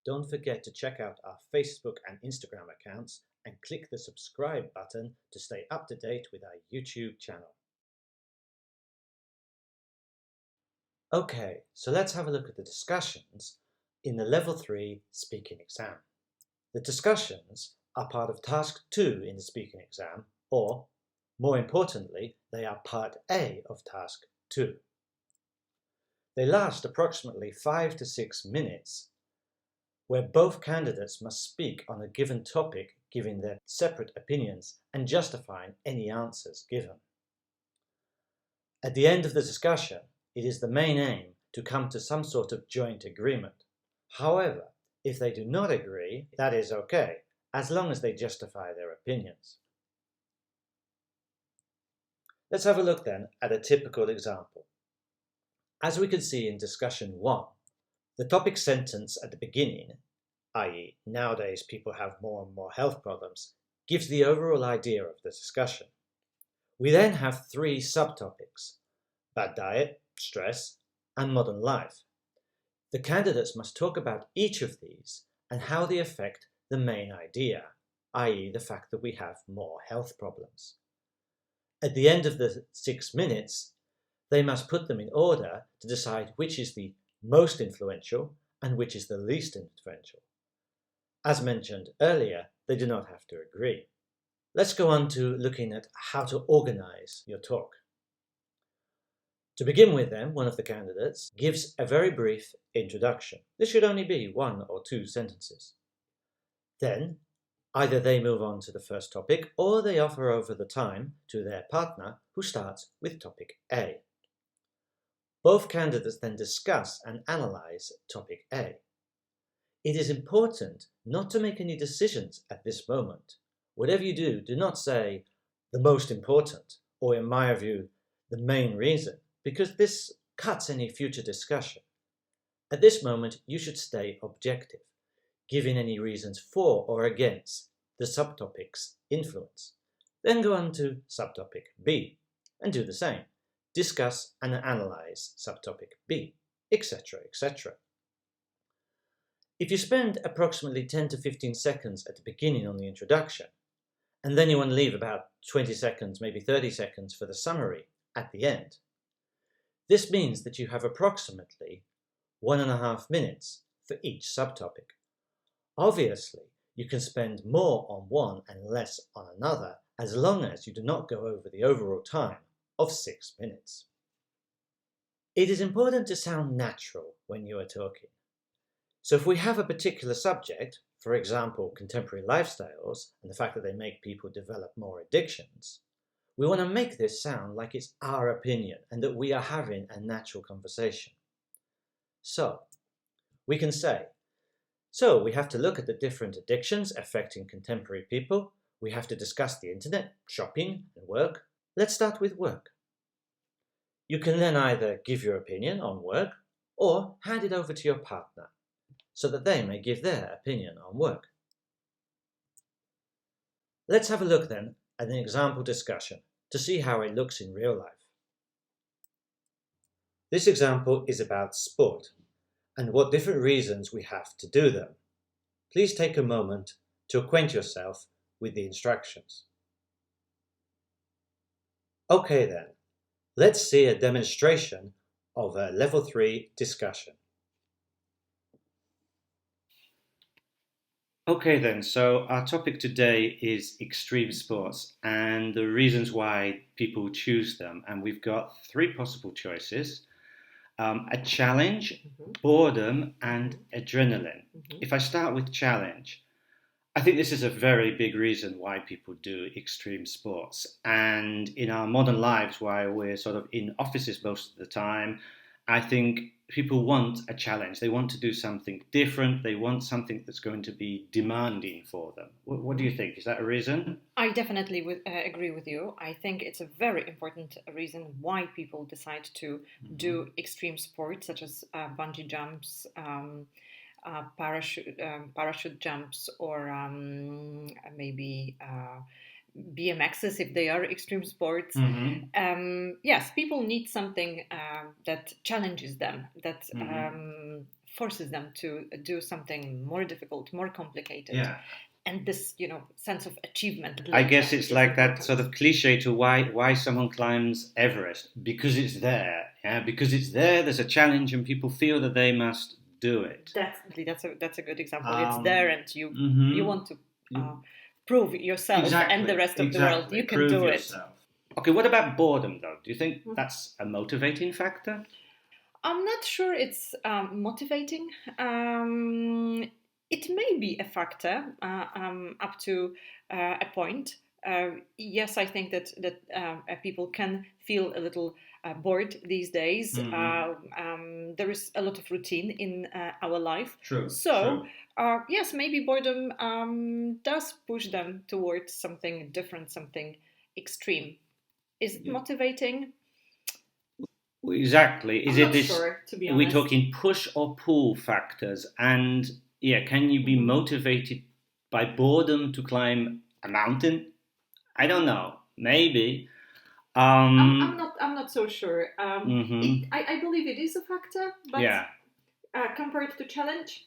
don't forget to check out our Facebook and Instagram accounts and click the subscribe button to stay up to date with our YouTube channel. Okay, so let's have a look at the discussions in the Level 3 speaking exam. The discussions are part of Task 2 in the speaking exam, or, more importantly, they are Part A of Task 2. They last approximately 5 to 6 minutes, where both candidates must speak on a given topic, giving their separate opinions and justifying any answers given. At the end of the discussion, it is the main aim to come to some sort of joint agreement. However, if they do not agree, that is okay, as long as they justify their opinions. Let's have a look then at a typical example. As we can see in discussion 1, the topic sentence at the beginning, i.e. nowadays people have more and more health problems, gives the overall idea of the discussion. We then have 3 subtopics: bad diet, stress, and modern life. The candidates must talk about each of these and how they affect the main idea, i.e. the fact that we have more health problems. At the end of the 6 minutes, they must put them in order to decide which is the most influential and which is the least influential. As mentioned earlier, they do not have to agree. Let's go on to looking at how to organize your talk. To begin with then, one of the candidates gives a very brief introduction. This should only be 1 or 2 sentences. Then, either they move on to the first topic or they offer over the time to their partner who starts with topic A. Both candidates then discuss and analyze topic A. It is important not to make any decisions at this moment. Whatever you do, do not say the most important or, in my view, the main reason, because this cuts any future discussion. At this moment, you should stay objective, giving any reasons for or against the subtopic's influence. Then go on to subtopic B and do the same. Discuss and analyze subtopic B, etc., etc. If you spend approximately 10 to 15 seconds at the beginning on the introduction, and then you want to leave about 20 seconds, maybe 30 seconds for the summary at the end, this means that you have approximately 1.5 minutes for each subtopic. Obviously, you can spend more on one and less on another, as long as you do not go over the overall time of 6 minutes. It is important to sound natural when you are talking. So if we have a particular subject, for example, contemporary lifestyles and the fact that they make people develop more addictions, we want to make this sound like it's our opinion and that we are having a natural conversation. So, we can say, so we have to look at the different addictions affecting contemporary people. We have to discuss the internet, shopping, and work. Let's start with work. You can then either give your opinion on work or hand it over to your partner so that they may give their opinion on work. Let's have a look then at an example discussion to see how it looks in real life. This example is about sport and what different reasons we have to do them. Please take a moment to acquaint yourself with the instructions. Okay then, let's see a demonstration of a Level 3 discussion. Okay then, so our topic today is extreme sports and the reasons why people choose them. And we've got 3 possible choices. A challenge, boredom, and adrenaline. If I start with challenge, I think this is a very big reason why people do extreme sports. And in our modern lives, while we're sort of in offices most of the time, I think people want a challenge. They want to do something different. They want something that's going to be demanding for them. What do you think? Is that a reason? I definitely agree with you. I think it's a very important reason why people decide to do extreme sports, such as bungee jumps, parachute jumps, or maybe BMXs if they are extreme sports. Yes, people need something that challenges them, that forces them to do something more difficult, more complicated. Yeah. And this, sense of achievement. I guess it's like important. that sort of cliche to why someone climbs Everest, because it's there. Yeah, because it's there. There's a challenge, and people feel that they must do it. That's a good example. It's there, and you want to prove yourself and the rest of the world you can do yourself. It. Okay, what about boredom though? Do you think that's a motivating factor? I'm not sure it's motivating. It may be a factor up to a point. Yes, I think that people can feel a little bored these days. There is a lot of routine in our life. True. So, yes, maybe boredom does push them towards something different, something extreme. Is it motivating? Exactly. I'm not sure, to be honest. Are we talking push or pull factors? And can you be motivated by boredom to climb a mountain? I don't know. Maybe. I'm not so sure. I believe it is a factor, but compared to challenge,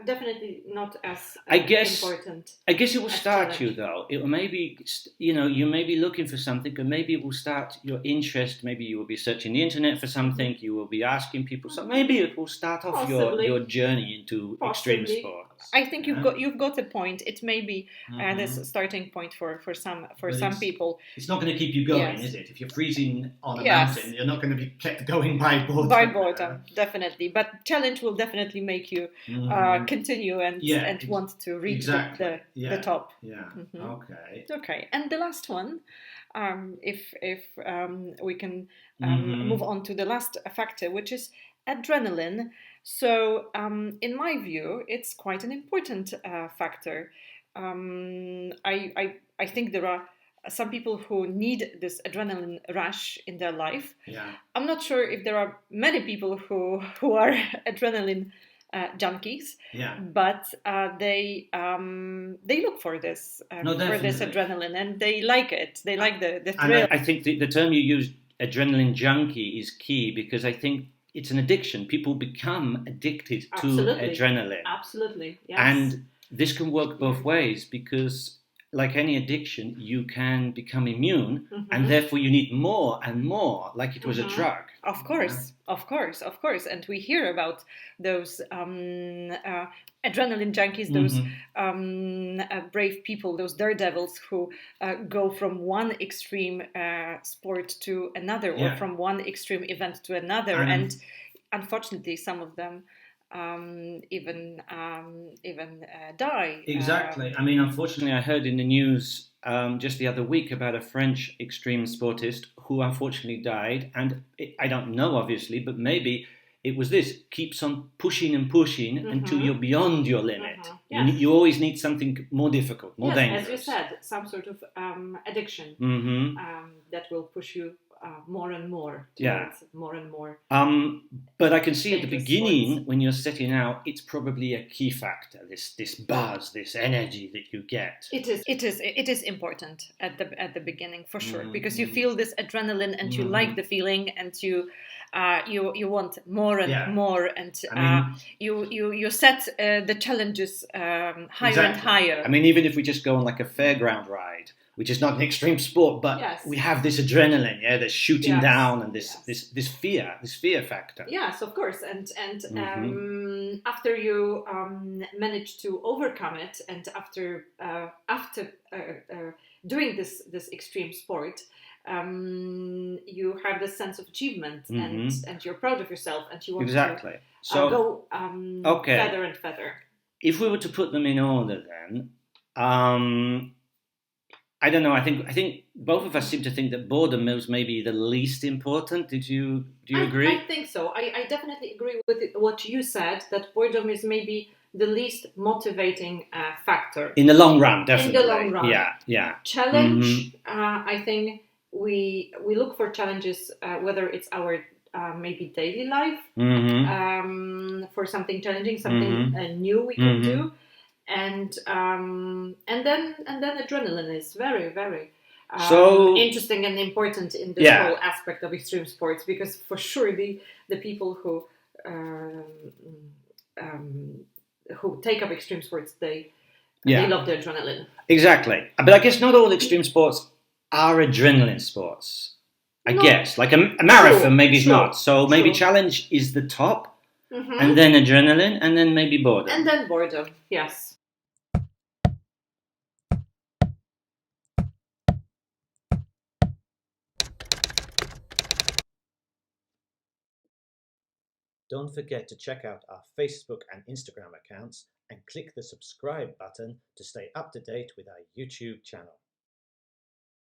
definitely not as important. I guess it will start challenge. You though. It will maybe you may be looking for something, and maybe it will start your interest. Maybe you will be searching the internet for something. You will be asking people. So maybe it will start off your journey into extreme sports. I think you've got a point. It may be this starting point for some people. It's not going to keep you going, is it? If you're freezing on a mountain, you're not going to be kept going by boredom. By boredom, definitely. But challenge will definitely make you continue and want to reach the top. Yeah. Okay. And the last one, if we can move on to the last factor, which is adrenaline. So, in my view, it's quite an important factor. I think there are some people who need this adrenaline rush in their life. Yeah. I'm not sure if there are many people who are adrenaline junkies. Yeah. But they look for this adrenaline, and they like it. They like the thrill. And I think the term you used, adrenaline junkie, is key, because I think it's an addiction. People become addicted to adrenaline. Absolutely, yes. And this can work both ways, because like any addiction, you can become immune, and therefore you need more and more, like it was a drug. Of course. And we hear about those adrenaline junkies, those brave people, those daredevils who go from one extreme sport to another, or from one extreme event to another. And unfortunately, some of them even die. Exactly. I mean, unfortunately, I heard in the news just the other week about a French extreme sportist who unfortunately died. And I don't know, obviously, but maybe it was this: keeps on pushing and pushing until you're beyond your limit. Yes. You always need something more difficult, more dangerous. As you said, some sort of addiction that will push you more and more. More and more. But I can see at the beginning, when you're setting out, it's probably a key factor. This buzz, this energy that you get. It is important at the beginning, for sure, because you feel this adrenaline, and you like the feeling, and you want more and more, and you set the challenges higher and higher. I mean, even if we just go on like a fairground ride, which is not an extreme sport, but we have this adrenaline, that's shooting down, and this fear factor. Yes, of course, and after you manage to overcome it, and after doing this extreme sport, you have this sense of achievement, and you're proud of yourself, and you want to go further and further. If we were to put them in order, then. I don't know. I think both of us seem to think that boredom is maybe the least important. Do you agree? I think so. I definitely agree with what you said, that boredom is maybe the least motivating factor. In the long run, definitely. In the long run. Yeah. Challenge, I think we look for challenges, whether it's our maybe daily life, for something challenging, something new we can do. And then adrenaline is very, very interesting and important in this whole aspect of extreme sports, because for sure the people who who take up extreme sports, they Yeah. love the adrenaline. Exactly. But I guess not all extreme sports are adrenaline sports. I guess. Like a marathon, maybe it's not. So maybe challenge is the top, and then adrenaline, and then maybe boredom. And then boredom, yes. Don't forget to check out our Facebook and Instagram accounts and click the subscribe button to stay up to date with our YouTube channel.